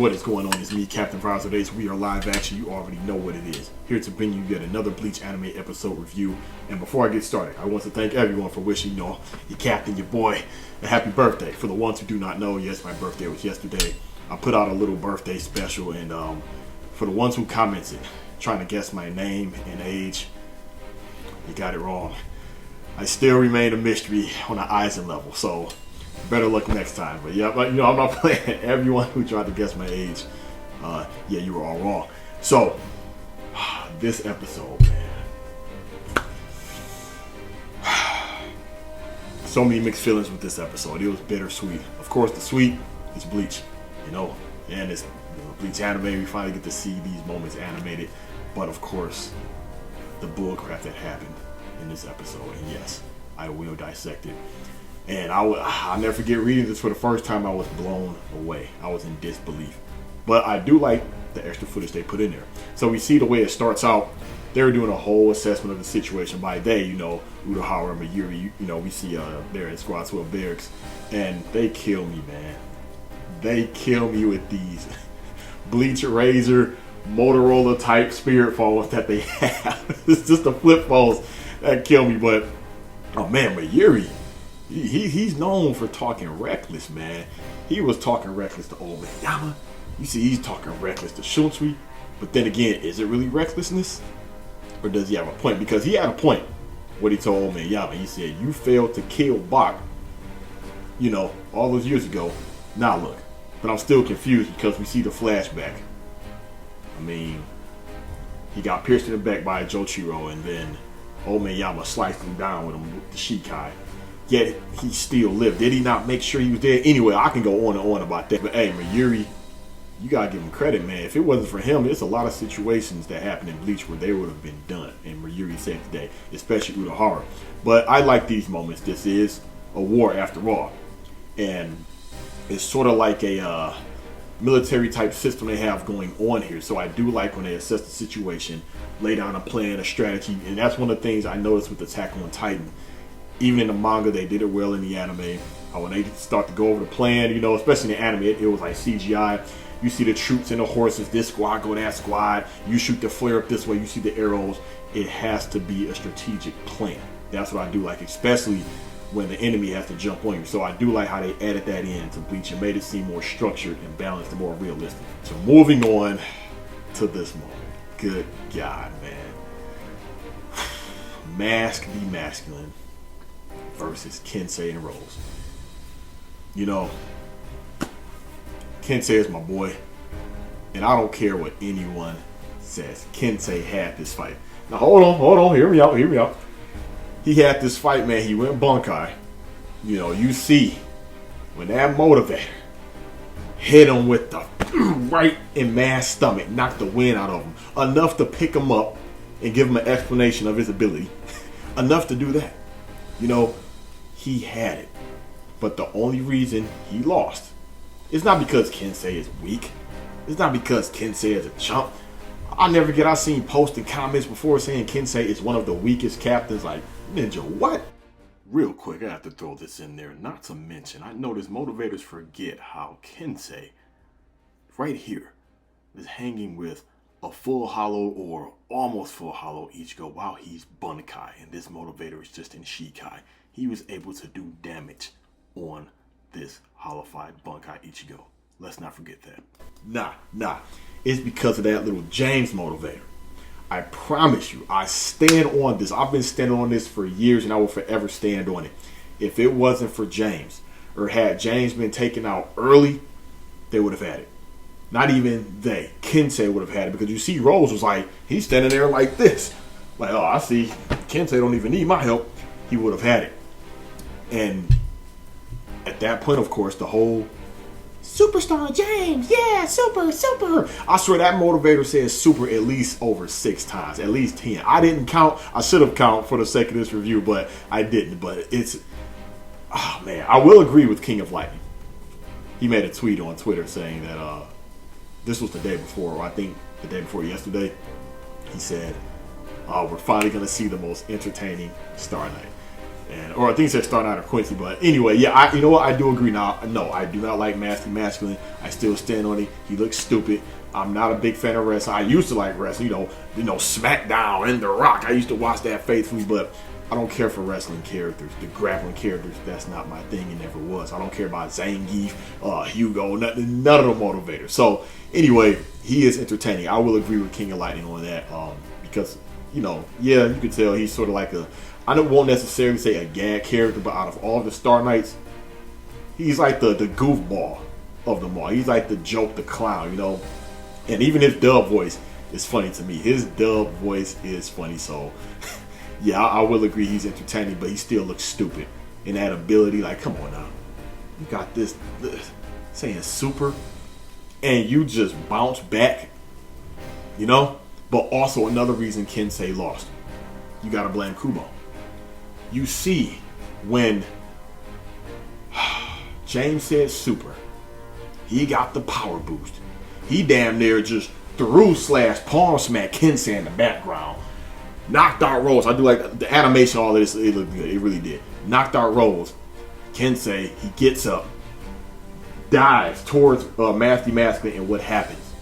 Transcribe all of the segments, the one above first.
what is going on? It's me, Captain Files of Ace. We are live action. You already know what it is. Here to bring you yet another Bleach anime episode review. And before I get started, I want to thank everyone for wishing, your captain, your boy, a happy birthday. For the ones who do not know, yes, my birthday was yesterday. I put out a little birthday special, and for the ones who commented, trying to guess my name and age, you got it wrong. I still remain a mystery on the Eisen level, so better luck next time. But yeah, I'm not playing. Everyone who tried to guess my age, yeah, you were all wrong. So this episode, man, so many mixed feelings with this episode. It was bittersweet. Of course, the sweet is Bleach, and it's Bleach anime. We finally get to see these moments animated. But of course, the bullcrap that happened in this episode, and yes, I will dissect it. And I'll never forget reading this for the first time. I was blown away. I was in disbelief. But I do like the extra footage they put in there. So we see the way it starts out. They're doing a whole assessment of the situation. By day, Urahara and Mayuri, we see they're in Squad 12 barracks. And they kill me, man. They kill me with these Bleach Razor Motorola type spirit phones that they have. It's just the flip phones that kill me. But, oh man, Mayuri, he's known for talking reckless, man. He was talking reckless to Old Yama. You see, he's talking reckless to Shunsui. But then again, is it really recklessness? Or does he have a point? Because he had a point. What he told Old Yama. He said, you failed to kill Bach, all those years ago. Now look. But I'm still confused because we see the flashback. I mean, he got pierced in the back by a Jochiro, and then Old Yama sliced him down with the Shikai. Yet he still lived. Did he not make sure he was dead? Anyway, I can go on and on about that. But hey, Mayuri, you gotta give him credit, man. If it wasn't for him, there's a lot of situations that happened in Bleach where they would have been done. And Mayuri saved the day, especially Urahara. But I like these moments. This is a war after all. And it's sort of like a military type system they have going on here. So I do like when they assess the situation, lay down a plan, a strategy. And that's one of the things I noticed with Attack on Titan. Even in the manga, they did it well in the anime. When they start to go over the plan, especially in the anime, it was like CGI. You see the troops and the horses, this squad go that squad. You shoot the flare up this way, you see the arrows. It has to be a strategic plan. That's what I do like, especially when the enemy has to jump on you. So I do like how they added that in to Bleach and made it seem more structured and balanced and more realistic. So moving on to this moment. Good God, man. Mask the Masculine versus Kensei and Rose. Kensei is my boy, and I don't care what anyone says. Kensei had this fight. Now hold on, hear me out. He had this fight, man. He went Bankai. You see when that motivator hit him with the right in man's stomach, knocked the wind out of him, enough to pick him up and give him an explanation of his ability. Enough to do that. He had it. But the only reason he lost is not because Kensei is weak. It's not because Kensei is a chump. I seen posts and comments before saying Kensei is one of the weakest captains. Like, Ninja, what? Real quick, I have to throw this in there. Not to mention, I notice motivators forget how Kensei, right here, is hanging with a full hollow or almost full hollow Ichigo while he's Bankai, and this motivator is just in Shikai. He was able to do damage on this hollowified Bankai Ichigo. Let's not forget that. Nah. It's because of that little James motivator. I promise you, I stand on this. I've been standing on this for years, and I will forever stand on it. If it wasn't for James, or had James been taken out early, they would have had it. Not even they. Kensei would have had it, because you see Rose was like, he's standing there like this. Like, oh, I see. Kensei don't even need my help. He would have had it. And at that point, of course, the whole Superstar James, yeah, super. I swear that motivator says super at least over 6 times, at least 10. I didn't count. I should have counted for the sake of this review, but I didn't. But it's, oh man, I will agree with King of Lightning. He made a tweet on Twitter saying that this was the day before, or I think the day before yesterday. He said, we're finally going to see the most entertaining Star Night. And or I think they're starting out of Quincy, but anyway, yeah, you know what? I do agree now. No, I do not like Masculine. I still stand on it. He looks stupid. I'm not a big fan of wrestling. I used to like wrestling, you know, SmackDown and The Rock. I used to watch that faithfully, but I don't care for wrestling characters, the grappling characters. That's not my thing. It never was. I don't care about Zangief, Hugo, none of the motivators. So anyway, he is entertaining. I will agree with King of Lightning on that because, you know, yeah, you could tell he's sort of like I won't necessarily say a gag character, but out of all the Star Knights, he's like the goofball of them all. He's like the joke, the clown, you know. And even his dub voice is funny to me. His dub voice is funny, so yeah, I will agree he's entertaining, but he still looks stupid. And that ability, like, come on now. You got this saying super, and you just bounce back, you know? But also another reason Kensei lost. You gotta blame Kubo. You see, when James said super, he got the power boost. He damn near just threw / palm smack Kensei in the background. Knocked out Rose. I do like the animation, all of this, it looked good. It really did. Knocked out Rose. Kensei, he gets up, dives towards Masculine, and what happens?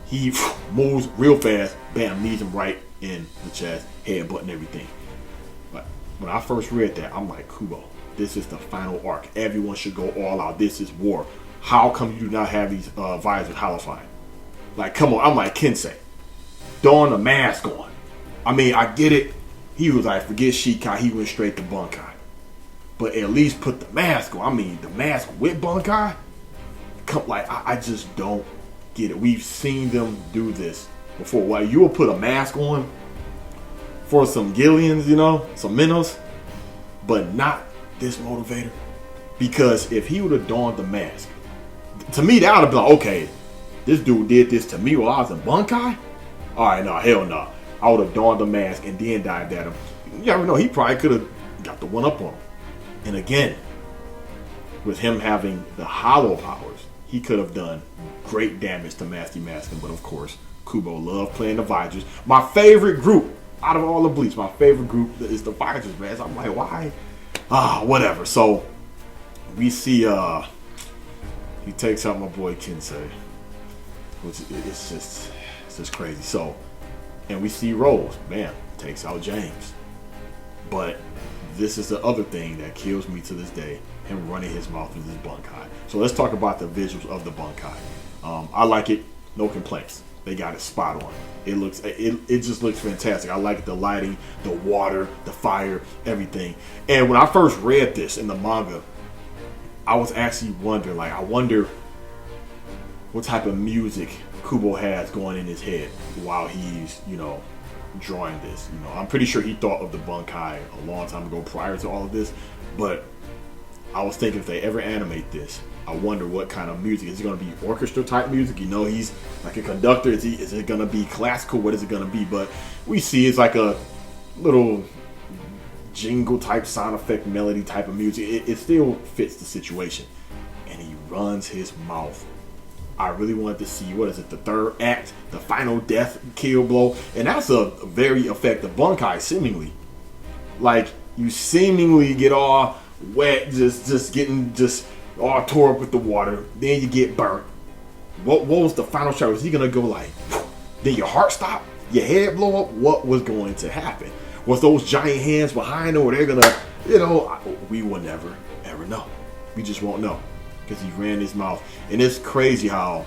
He moves real fast, bam, knees him right in the chest, headbutt and everything. But when I first read that, I'm like, Kubo, this is the final arc. Everyone should go all out. This is war. How come you do not have these visors holofying? Like, come on. I'm like, Kensei, throwing the mask on. I mean, I get it. He was like, forget Shikai. He went straight to Bankai. But at least put the mask on. I mean, the mask with Bankai? I just don't get it. We've seen them do this before. Why you will put a mask on for some Gillians, you know, some Minnows, but not this motivator? Because if he would have donned the mask, to me, that would have been like, okay, this dude did this to me while I was in Bankai? Alright, no, hell no. I would have donned the mask and then dived at him. You never know, he probably could have got the one up on him. And again, with him having the hollow powers, he could have done great damage to Masculine. But of course, Kubo loved playing the Visors. My favorite group out of all the Bleach, my favorite group is the Visors, man. So I'm like, why? Whatever. So we see he takes out my boy Kensei, which it's just crazy. So, and we see Rose, man, takes out James. But this is the other thing that kills me to this day, him running his mouth with his Bankai. So let's talk about the visuals of the Bankai. I like it, no complaints. They got it spot on. It just looks fantastic. I like the lighting, the water, the fire, everything. And when I first read this in the manga, I was actually wondering, I wonder what type of music Kubo has going in his head while he's, drawing this. I'm pretty sure he thought of the Bankai a long time ago prior to all of this, but I was thinking if they ever animate this, I wonder what kind of music. Is it going to be orchestra type music? He's like a conductor. Is it going to be classical? What is it going to be? But we see it's like a little jingle type sound effect melody type of music. It still fits the situation. And he runs his mouth. I really wanted to see, what is it, the third act, the final death kill blow. And that's a very effective Bankai, seemingly. Like, you seemingly get all wet, just getting all tore up with the water. Then you get burnt. What was the final shot? Was he going to go like, then your heart stop? Your head blow up? What was going to happen? Was those giant hands behind him, or they're going to, we will never, ever know. We just won't know. Because he ran his mouth. And it's crazy how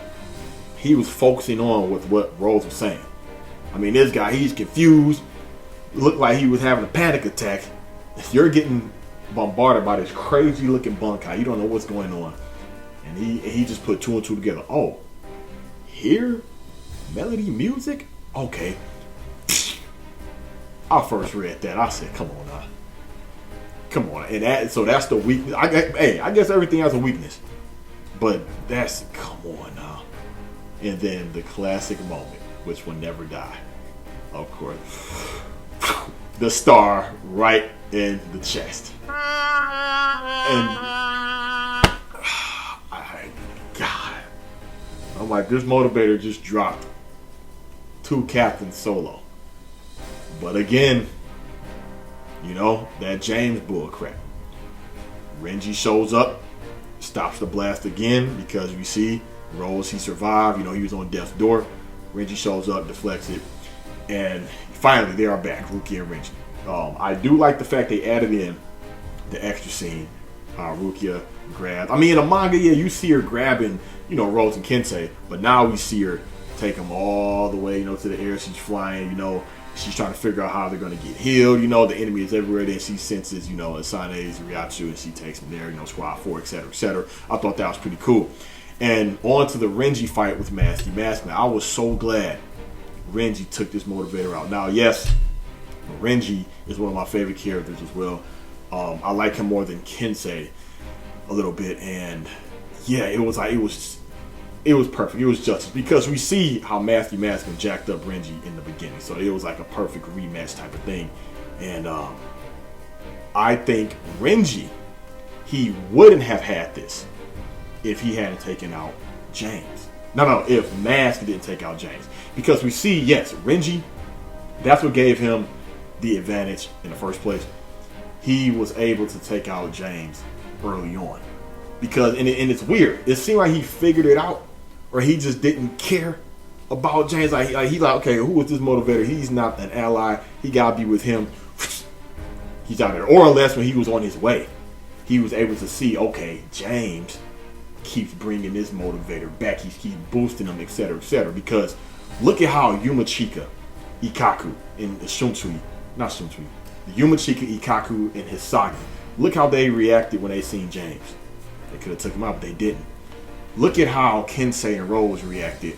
he was focusing on with what Rose was saying. I mean, this guy, he's confused. Looked like he was having a panic attack. You're getting bombarded by this crazy looking Bankai. You don't know what's going on. And he just put two and two together. Oh, here? Melody music? Okay. I first read that. I said, come on now. Come on. And so that's the weakness. I guess everything has a weakness. But come on now. And then the classic moment, which will never die. Of course. The star right in the chest. And God. I'm like, this motivator just dropped 2 captains solo. But again, You know, that James bull crap. Renji shows up, stops the blast again because we see Rose, he survived. You know, he was on death's door. Renji shows up, deflects it, and finally they are back, Rukia and Renji. I do like the fact they added in the extra scene. Rukia grabbed. I mean, in the manga, yeah, you see her grabbing, you know, Rose and Kensei, but now we see her take them all the way, you know, to the air. She's flying, you know. She's trying to figure out how they're going to get healed. You know, the enemy is everywhere. Then she senses, you know, Asane's Ryatsu, and she takes them there, you know, Squad 4, etc., etc. I thought that was pretty cool. And on to the Renji fight with Masky Maskman. I was so glad Renji took this motivator out. Now, yes, Renji is one of my favorite characters as well. I like him more than Kensei a little bit. And yeah, it was perfect. It was justice because we see how Masky Maskman jacked up Renji in the beginning. So it was like a perfect rematch type of thing. And I think Renji, he wouldn't have had this if he hadn't taken out James. No, if Mask didn't take out James. Because we see, yes, Renji, that's what gave him the advantage in the first place. He was able to take out James early on. Because, and it's weird. It seemed like he figured it out, or he just didn't care about James. Like he like, okay, who is this motivator? He's not an ally. He gotta be with him. He's out there. Or unless when he was on his way, he was able to see, okay, James keeps bringing this motivator back. He keeps boosting him, etc., etc. Because look at how Yumachika, Ikaku, and Shumsui, not Shumsui, Yumachika, Ikaku, and Hisagi, look how they reacted when they seen James. They could have took him out, but they didn't. Look at how Kensei and Rose reacted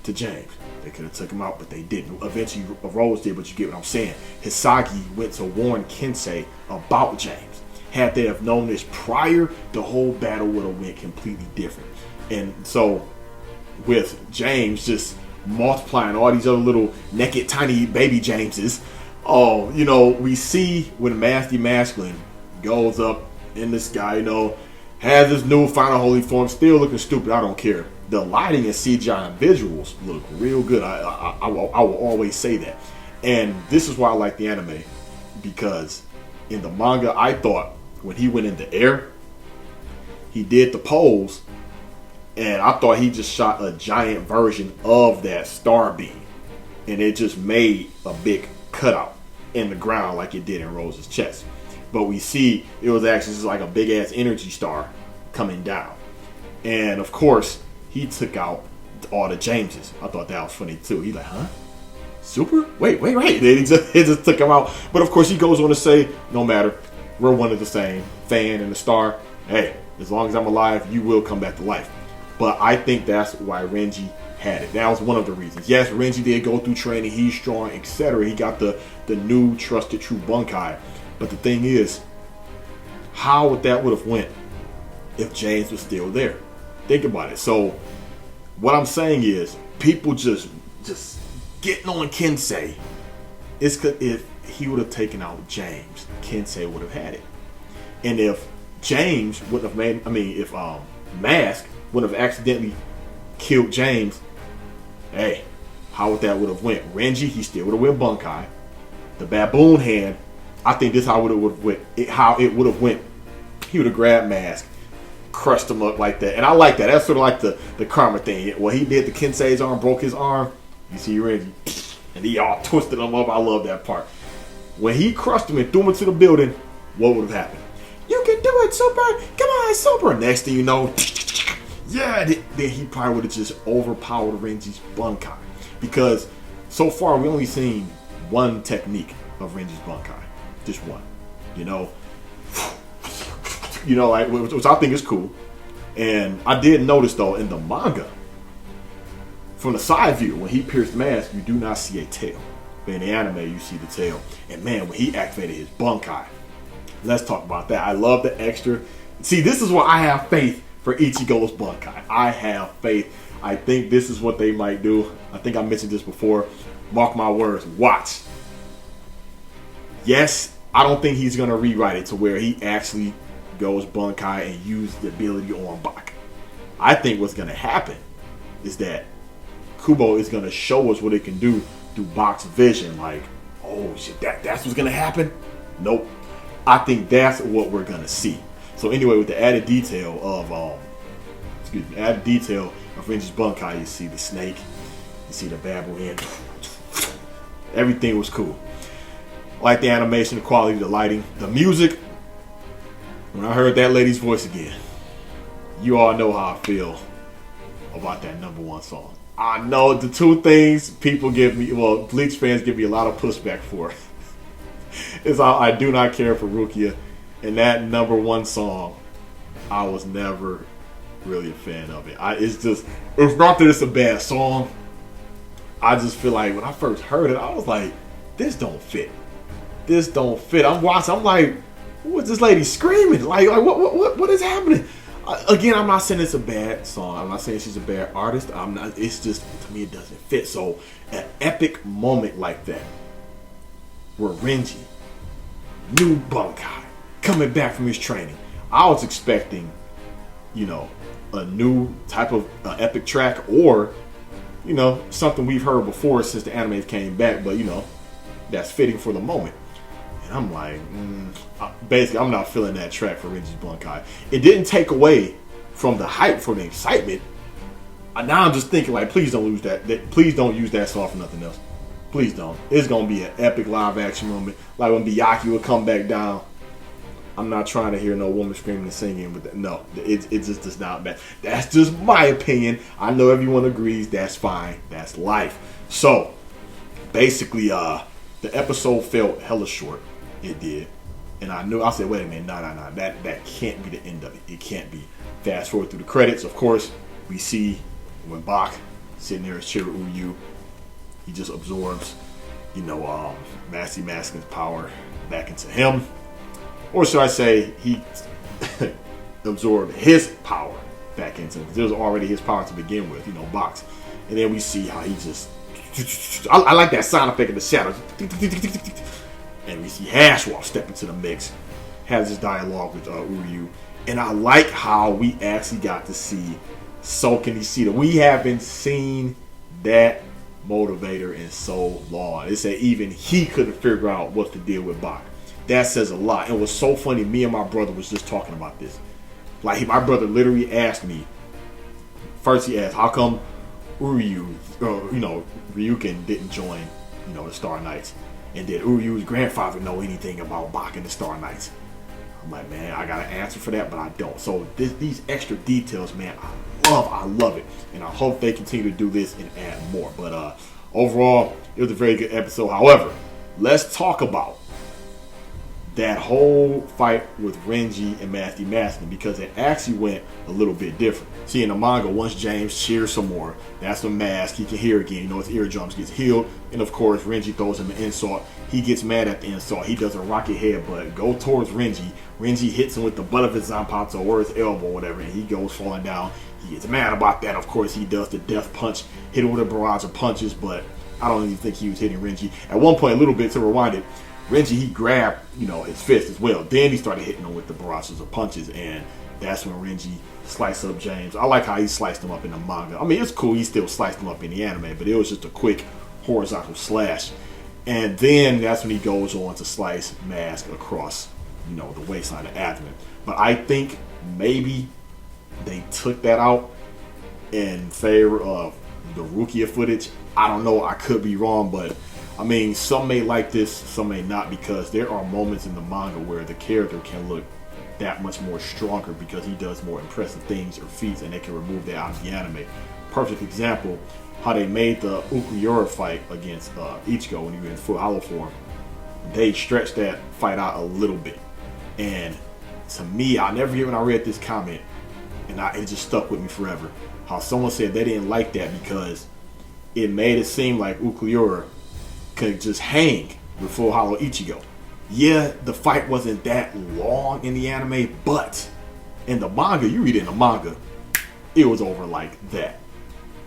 to James. They could have took him out, but they didn't. Eventually, Rose did, but you get what I'm saying. Hisagi went to warn Kensei about James. Had they have known this prior, the whole battle would have went completely different. And so, with James just multiplying all these other little naked, tiny baby Jameses, you know, we see when Masky Masculine goes up in the sky, you know, has his new final holy form, still looking stupid. I don't care. The lighting and CGI and visuals look real good. I will always say that. And this is why I like the anime, because in the manga, I thought when he went in the air, he did the pose, and I thought he just shot a giant version of that star beam, and it just made a big cutout in the ground like it did in Rose's chest. But we see it was actually just like a big ass energy star coming down. And of course, he took out all the Jameses. I thought that was funny too. He like, huh? Super? Wait. Then he just took him out. But of course, he goes on to say, no matter, we're one of the same. Fan and the star. Hey, as long as I'm alive, you will come back to life. But I think that's why Renji had it. That was one of the reasons. Yes, Renji did go through training. He's strong, etc. He got the new trusted true Bankai. But the thing is, how would that would have went if James was still there? Think about it. So what I'm saying is, people just getting on Kensei. It's because if he would have taken out James, Kensei would have had it. And if James wouldn't have made, if Mask would have accidentally killed James, hey, how would that would have went? Renji, he still would have went Bankai. The baboon hand, I think this how it would have went. He would have grabbed Mask, crushed him up like that. And I like that. That's sort of like the karma thing. What he did to Kensei's arm, broke his arm. You see Renji, and he all twisted him up. I love that part. When he crushed him and threw him into the building, what would have happened? You can do it, Super! Come on, Super! Next thing you know, yeah, then he probably would have just overpowered Renji's Bankai. Because so far, we only seen one technique of Renji's Bankai. Just one. You know, like, which I think is cool. And I did notice, though, in the manga, from the side view, when he pierced Mask, you do not see a tail. But in the anime, you see the tail. And man, when he activated his Bankai, let's talk about that. I love the extra. See, this is why I have faith for Ichigo's Bankai. I have faith. I think this is what they might do. I think I mentioned this before. Mark my words. Watch. Yes, I don't think he's going to rewrite it to where he actually goes Bankai and use the ability on Bak. I think what's going to happen is that Kubo is going to show us what it can do through Bak's vision. Like, oh shit, that's what's going to happen? Nope. I think that's what we're gonna see. So anyway, with the added detail of Renji's Bankai, you see the snake, you see the baboon, everything was cool. Like the animation, the quality, the lighting, the music. When I heard that lady's voice again, you all know how I feel about that #1 song. I know the two things people give me, well, Bleach fans give me a lot of pushback for, is I do not care for Rukia, and that #1 song, I was never really a fan of it. It's not that it's a bad song. I just feel like when I first heard it, I was like, this don't fit. This don't fit. I'm watching, I'm like, what's this lady screaming? Like what is happening? Again, I'm not saying it's a bad song. I'm not saying she's a bad artist. I'm not. It's just, to me, it doesn't fit. So, an epic moment like that, where Renji, new Bankai, coming back from his training, I was expecting, a new type of epic track, or, something we've heard before since the anime came back, but that's fitting for the moment. And I'm like, basically, I'm not feeling that track for Renji's Bankai. It didn't take away from the hype, for the excitement. Now I'm just thinking, like, please don't lose that. Please don't use that song for nothing else. Please don't. It's gonna be an epic live action moment, like when Byakuya would come back down. I'm not trying to hear no woman screaming and singing, but no, it just does not matter. That's just my opinion. I know everyone agrees. That's fine. That's life. So, basically, the episode felt hella short. It did. And I said, wait a minute, no. That can't be the end of it. It can't be. Fast forward through the credits, of course, we see when Bach sitting there as Shiryu, he just absorbs, Massey Maskin's power back into him. Or should I say, he absorbed his power back into him. Because it was already his power to begin with, Bach. And then we see how he just... I like that sound effect of the shadows. And we see Hashwall step into the mix, has this dialogue with Uryu, and I like how we actually got to see Soken Ishida. We haven't seen that motivator in so long. It said even he couldn't figure out what to deal with Bach. That says a lot. And it was so funny. Me and my brother was just talking about this. Like, my brother literally asked me. First, he asked, "How come Uryu, Ryuken didn't join, the Star Knights?" And did Uryu's grandfather know anything about Bach and the Star Knights? I'm like, man, I got an answer for that, but I don't. So these extra details, man, I love it. And I hope they continue to do this and add more. But overall, it was a very good episode. However, let's talk about that whole fight with Renji and Massey Maskin, because it actually went a little bit different. See, in the manga, once James cheers some more, that's when Mask, he can hear again. His eardrums gets healed. And of course, Renji throws him an insult. He gets mad at the insult. He does a rocket headbutt, go towards Renji. Renji hits him with the butt of his Zanpakuto or his elbow or whatever, and he goes falling down. He gets mad about that. Of course, he does the death punch, hit him with a barrage of punches, but I don't even think he was hitting Renji. At one point, a little bit to rewind it, Renji, he grabbed, his fist as well. Then he started hitting him with the barrages of punches, and that's when Renji sliced up James. I like how he sliced him up in the manga. I mean, it's cool. He still sliced him up in the anime, but it was just a quick horizontal slash. And then that's when he goes on to slice Mask across, the waistline, the abdomen. But I think maybe they took that out in favor of the Rukia footage. I don't know. I could be wrong, but I mean, some may like this, some may not, because there are moments in the manga where the character can look that much more stronger because he does more impressive things or feats, and they can remove that out of the anime. Perfect example, how they made the Ukuyura fight against Ichigo when he was in full hollow form. They stretched that fight out a little bit. And to me, I'll never forget when I read this comment, and it just stuck with me forever. How someone said they didn't like that because it made it seem like Ukuyura could just hang with full hollow Ichigo. Yeah, the fight wasn't that long in the anime, but in the manga, you read it in the manga, it was over like that.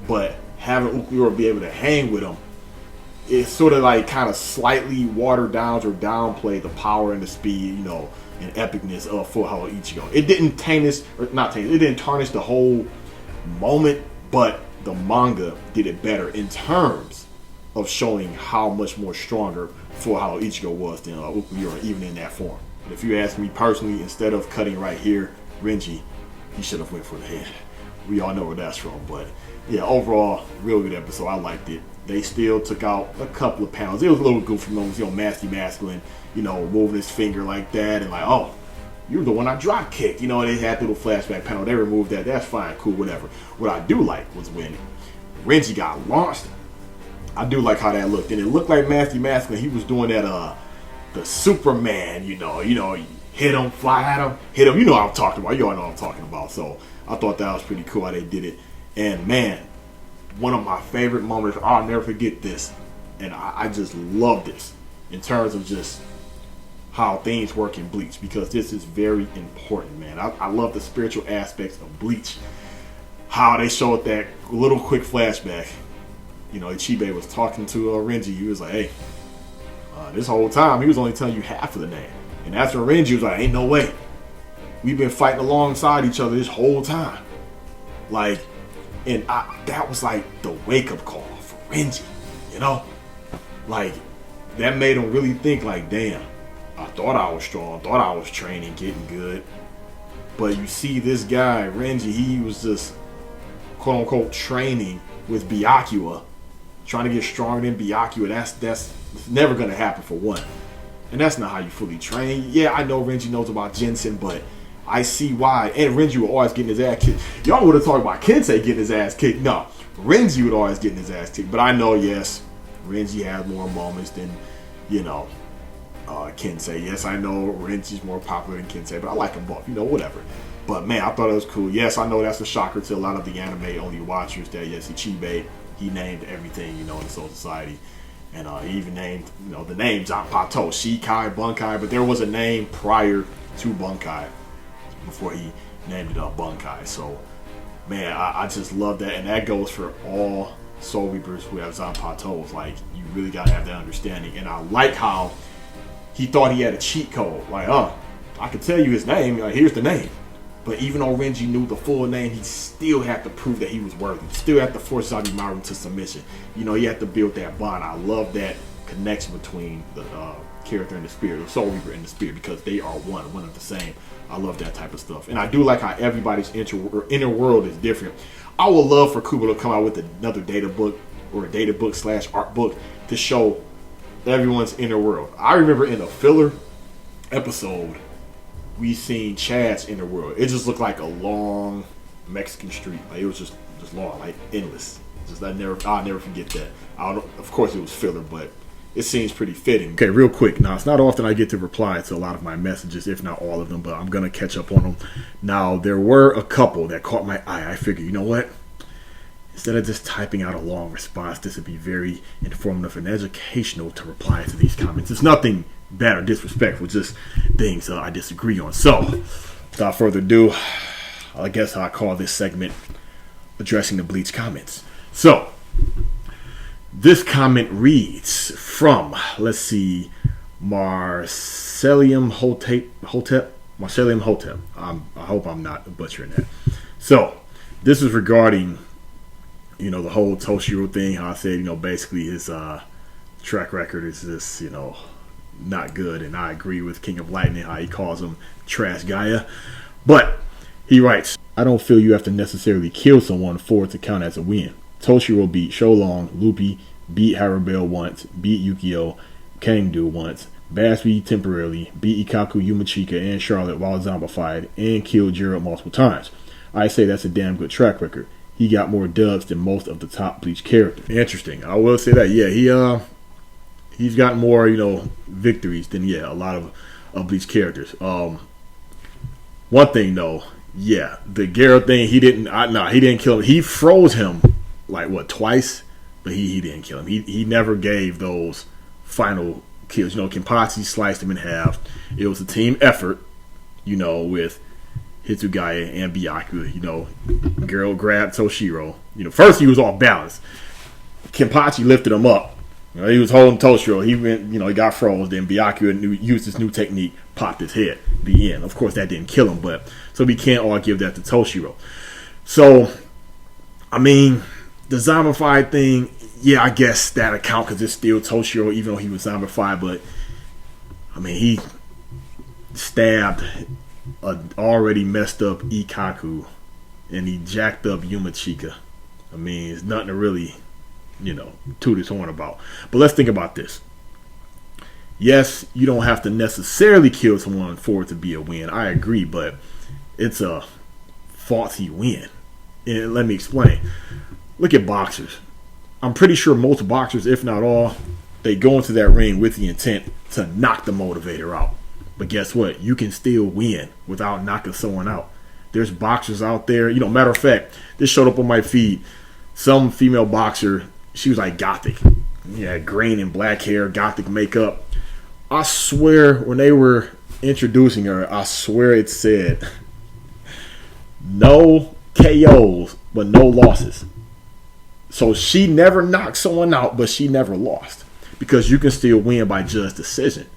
But having Ukuyura be able to hang with him, it sort of like kind of slightly watered down or downplay the power and the speed, and epicness of full hollow Ichigo. It didn't it didn't tarnish the whole moment, but the manga did it better in terms of showing how much more stronger for how Ichigo was than Ukuyura, even in that form. But if you ask me personally, instead of cutting right here, Renji, he should have went for the head. We all know where that's from. But yeah, overall, real good episode. I liked it. They still took out a couple of pounds. It was a little goofy moments, Masty Masculine, moving his finger like that and like, oh, you're the one I drop kicked. They had the little flashback panel. They removed that. That's fine, cool, whatever. What I do like was when Renji got launched. I do like how that looked. And it looked like Masty Masculine. He was doing that, the Superman, hit him, fly at him, hit him. You know what I'm talking about. You all know what I'm talking about. So I thought that was pretty cool how they did it. And man, one of my favorite moments, I'll never forget this. And I just love this in terms of just how things work in Bleach, because this is very important, man. I love the spiritual aspects of Bleach. How they showed that little quick flashback. Ichibe was talking to Renji. He was like, hey, this whole time, he was only telling you half of the name. And that's when Renji was like, ain't no way. We've been fighting alongside each other this whole time. And that was like the wake-up call for Renji, that made him really think like, damn, I thought I was strong, thought I was training, getting good. But you see this guy, Renji, he was just, quote-unquote, training with Byakuya, trying to get stronger than Byakuya. That's never going to happen for one. And that's not how you fully train. Yeah, I know Renji knows about Jinsen, but I see why. And Renji would always getting his ass kicked. Y'all would have talked about Kensei getting his ass kicked. No, Renji would always getting his ass kicked. But I know, yes, Renji has more moments than, Kensei. Yes, I know Renji's more popular than Kensei, but I like them both. Whatever. But man, I thought it was cool. Yes, I know that's a shocker to a lot of the anime-only watchers that, yes, Ichibe, he named everything, in Soul Society. And he even named, the name Zanpato, Shikai, Bankai, but there was a name prior to Bankai before he named it Bankai. So, man, I just love that. And that goes for all Soul Reapers who have Zanpatos. Like, you really got to have that understanding. And I like how he thought he had a cheat code. Like, I could tell you his name. Here's the name. But even though Renji knew the full name, he still had to prove that he was worthy. Still had to force Zabimaru to submission. He had to build that bond. I love that connection between the character and the spirit, the Soul Reaper and the spirit, because they are one of the same. I love that type of stuff. And I do like how everybody's inner world is different. I would love for Kubo to come out with another data book or a data book / art book to show everyone's inner world. I remember in a filler episode, we seen Chad's inner world. It just looked like a long Mexican street. Like, it was just long, like endless. I'll never forget that. Of course it was filler, but it seems pretty fitting. Okay, real quick. Now, it's not often I get to reply to a lot of my messages, if not all of them, but I'm going to catch up on them. Now, there were a couple that caught my eye. I figured, you know what? Instead of just typing out a long response, this would be very informative and educational to reply to these comments. It's nothing bad or disrespectful, just things I disagree on. So, without further ado, I guess I call this segment addressing the Bleach comments. So, this comment reads from, let's see, Marcelium Hotep. I hope I'm not butchering that. So, this is regarding, the whole Toshiro thing. How I said, basically his track record is just, not good. And I agree with King of Lightning, how he calls him Trash Gaia. But he writes, I don't feel you have to necessarily kill someone for it to count as a win. Toshiro beat Sholong, Luffy, beat Harabel once, beat Yukio, Kangdu once, Basby temporarily, beat Ikaku, Yumachika, and Charlotte while zombified, and killed Gerald multiple times. I say that's a damn good track record. He got more dubs than most of the top Bleach characters. Interesting. I will say that, yeah, he's got more, victories than, a lot of Bleach characters. One thing though, the Geralt thing, he didn't kill him. He froze him twice, but he didn't kill him. He never gave those final kills. Kenpachi sliced him in half. It was a team effort, with Hitsugaya and Byakuya. Geralt grabbed Toshiro. First he was off balance. Kenpachi lifted him up. He was holding Toshiro. He went, he got froze. Then Byakuya used this new technique, popped his head. The end. Of course, that didn't kill him, but so we can't all give that to Toshiro. So, I mean, the zombified thing, yeah, I guess that account because it's still Toshiro, even though he was zombified. But I mean, he stabbed a already messed up Ikaku, and he jacked up Yumachika. I mean, it's nothing to really, toot his horn about. But let's think about this. Yes, you don't have to necessarily kill someone for it to be a win. I agree, but it's a faulty win. And let me explain. Look at boxers. I'm pretty sure most boxers, if not all, they go into that ring with the intent to knock the motivator out. But guess what? You can still win without knocking someone out. There's boxers out there. Matter of fact, this showed up on my feed. Some female boxer, she was like gothic. Yeah, green and black hair, gothic makeup. I swear, when they were introducing her, I swear it said no KOs, but no losses. So she never knocked someone out, but she never lost. Because you can still win by judge decision.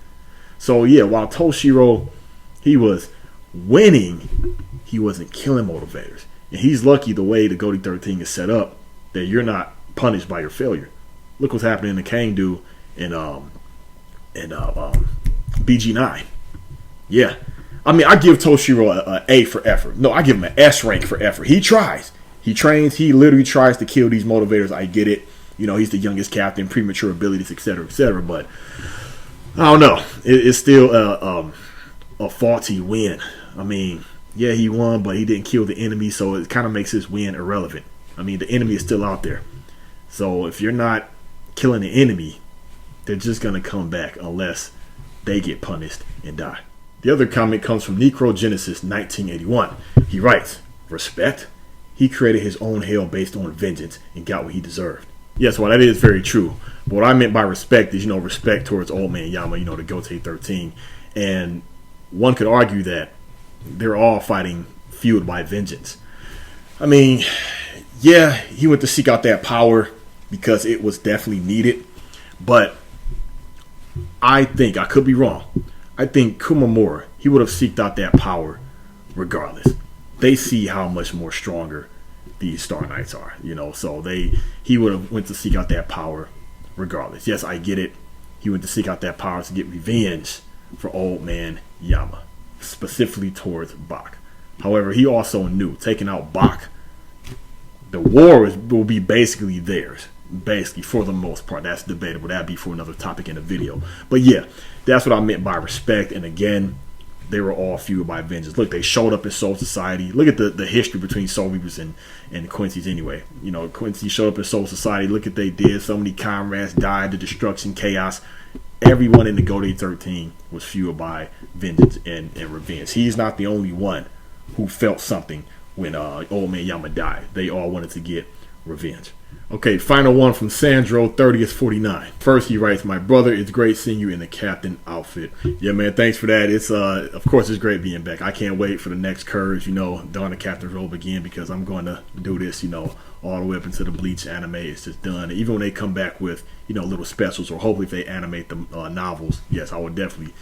So yeah, while Toshiro, he was winning, he wasn't killing motivators. And he's lucky the way the Goldie 13 is set up that you're not punished by your failure. Look what's happening in the Kangdu and BG9. Yeah. I mean, I give Toshiro an A for effort. No, I give him an S rank for effort. He tries. He trains. He literally tries to kill these motivators. I get it. He's the youngest captain, premature abilities, etc., etc. But I don't know. It's still a faulty win. I mean, yeah, he won, but he didn't kill the enemy, so it kind of makes his win irrelevant. I mean, the enemy is still out there. So if you're not killing the enemy, they're just going to come back unless they get punished and die. The other comment comes from Necrogenesis 1981. He writes, respect? He created his own hell based on vengeance and got what he deserved. Yes, well, that is very true. But what I meant by respect is, respect towards Old Man Yama, the Gote 13. And one could argue that they're all fighting fueled by vengeance. I mean, yeah, he went to seek out that power because it was definitely needed. But I think, I could be wrong, I think Kumamura, he would have seeked out that power regardless. They see how much more stronger these Star Knights are, so he would have went to seek out that power regardless. Yes, I get it. He went to seek out that power to get revenge for Old Man Yama, specifically towards Bach. However, he also knew taking out Bach, the war will be basically theirs. Basically, for the most part. That's debatable. That'd be for another topic in the video. But yeah, that's what I meant by respect. And again, they were all fueled by vengeance. Look, they showed up in Soul Society. Look at the history between Soul Reapers and Quincy's anyway. Quincy showed up in Soul Society. Look at what they did. So many comrades died, the destruction, chaos. Everyone in the Gote 13 was fueled by vengeance and revenge. He's not the only one who felt something when Old Man Yama died. They all wanted to get revenge. Okay, final one from Sandro, 30th49. First, he writes, my brother, it's great seeing you in the captain outfit. Yeah, man, thanks for that. It's of course, it's great being back. I can't wait for the next curve, don the captain's robe again because I'm going to do this, all the way up into the Bleach anime. It's just done. Even when they come back with, little specials, or hopefully if they animate the novels, yes, I would definitely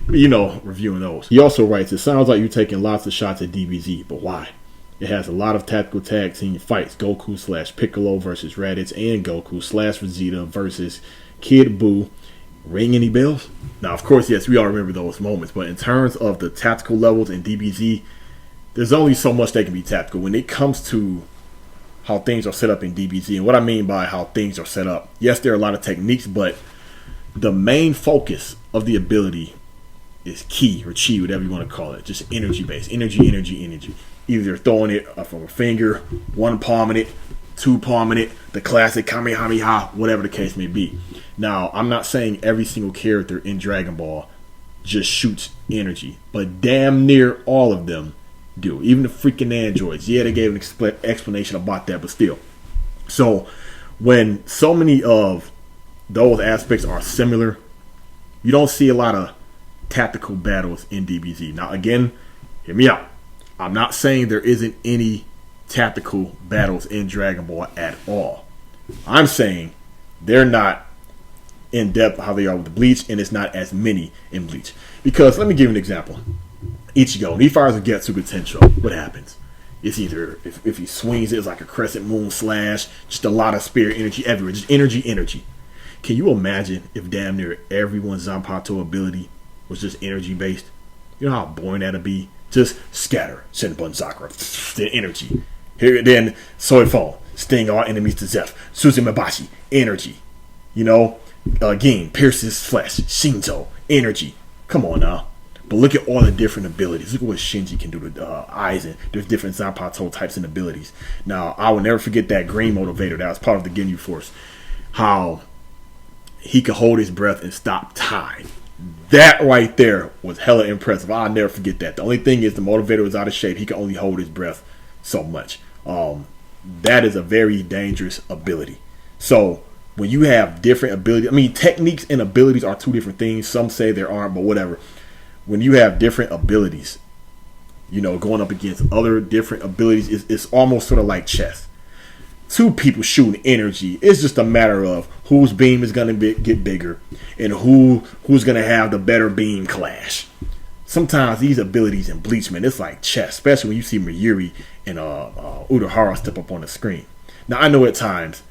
be, reviewing those. He also writes, it sounds like you're taking lots of shots at DBZ, but why? It has a lot of tactical tag team fights. Goku/Piccolo versus Raditz and Goku/Vegeta versus Kid Buu. Ring any bells? Now, of course, yes, we all remember those moments. But in terms of the tactical levels in DBZ, there's only so much they can be tactical. When it comes to how things are set up in DBZ, and what I mean by how things are set up, yes, there are a lot of techniques, but the main focus of the ability is ki or chi, whatever you want to call it. Just energy based. Energy. Either throwing it from a finger, one palming it, two palming it, the classic Kamehameha, whatever the case may be. Now, I'm not saying every single character in Dragon Ball just shoots energy, but damn near all of them do. Even the freaking androids. Yeah, they gave an explanation about that, but still. So, when so many of those aspects are similar, you don't see a lot of tactical battles in DBZ. Now, again, hear me out. I'm not saying there isn't any tactical battles in Dragon Ball at all. I'm saying they're not in depth how they are with the Bleach, and it's not as many in Bleach. Because let me give you an example. Ichigo, when he fires a Getsuga Tensho, what happens? It's either, if he swings it, it's like a crescent moon slash. Just a lot of spirit energy everywhere. Just energy. Can you imagine if damn near everyone's Zanpakuto ability was just energy based? You know how boring that'd be? Just scatter, Senbon Sakura, the energy. Here, then Soifon, sting all enemies to death. Suzumabashi, energy. You know, Gin, pierce his flesh. Shinzo, energy. Come on now. But look at all the different abilities. Look at what Shinji can do to Aizen. There's different Zanpakuto types and abilities. Now, I will never forget that green motivator that was part of the Ginyu Force. How he could hold his breath and stop time. That right there was hella impressive. I'll never forget that. The only thing is the motivator was out of shape. He could only hold his breath so much. That is a very dangerous ability. So when you have different abilities, I mean, techniques and abilities are two different things. Some say there aren't, but whatever. When you have different abilities, you know, going up against other different abilities, it's almost sort of like chess. Two people shooting energy. It's just a matter of whose beam is going to get bigger and who's going to have the better beam clash. Sometimes these abilities in Bleach, man, it's like chess, especially when you see Mayuri and Urahara step up on the screen. Now, I know at times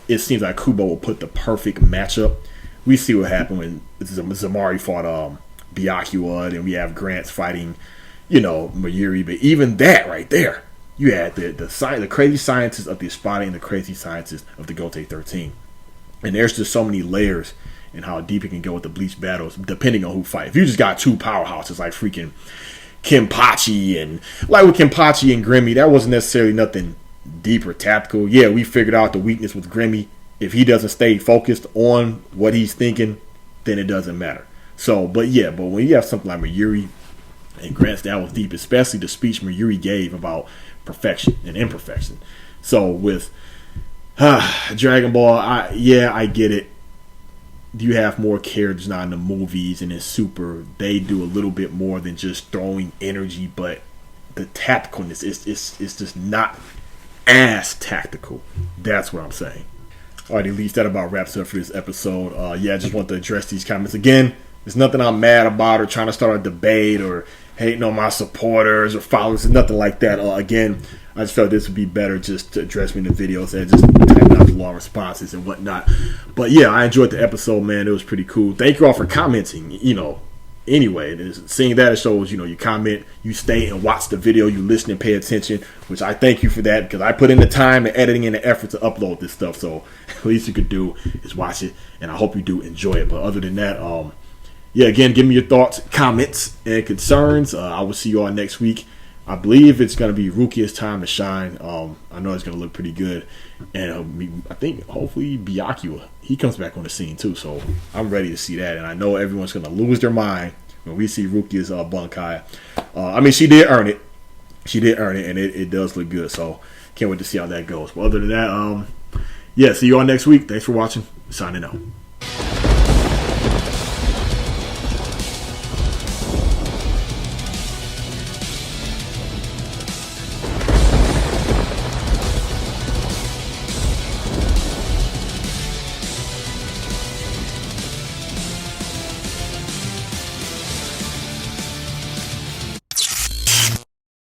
it seems like Kubo will put the perfect matchup. We see what happened when Zamari fought Byakuya, and we have Grants fighting, you know, Mayuri. But even that right there, you had the crazy scientists of the Espada and the crazy scientists of the Gote 13. And there's just so many layers in how deep it can go with the Bleach battles, depending on who fight. If you just got two powerhouses like freaking Kenpachi, and like with Kenpachi and Grimmy, that wasn't necessarily nothing deep or tactical. Yeah, we figured out the weakness with Grimmy. If he doesn't stay focused on what he's thinking, then it doesn't matter. So, but when you have something like Mayuri and Grants, that was deep, especially the speech Mayuri gave about perfection and imperfection. So with Dragon Ball, I get it. You have more characters now in the movies, and in Super, they do a little bit more than just throwing energy, but the tacticalness is just not as tactical. That's what I'm saying. Alright, at least that about wraps up for this episode. I just want to address these comments again. There's nothing I'm mad about or trying to start a debate or hating on my supporters or followers. There's nothing like that. Again, I just felt this would be better just to address me in the videos and just typing out the long responses and whatnot. But yeah, I enjoyed the episode, man. It was pretty cool. Thank you all for commenting. You know, anyway, seeing that, it shows, you know, you comment, you stay and watch the video, you listen and pay attention, which I thank you for that, because I put in the time and editing and the effort to upload this stuff. So at least you could do is watch it, and I hope you do enjoy it. But other than that, again, give me your thoughts, comments, and concerns. I will see you all next week. I believe it's going to be Rukia's time to shine. I know it's going to look pretty good. And I think, hopefully, Byakuya, he comes back on the scene, too. So I'm ready to see that. And I know everyone's going to lose their mind when we see Rukia's Bankai. I mean, she did earn it. And it does look good. So can't wait to see how that goes. But other than that, see you all next week. Thanks for watching. Signing out.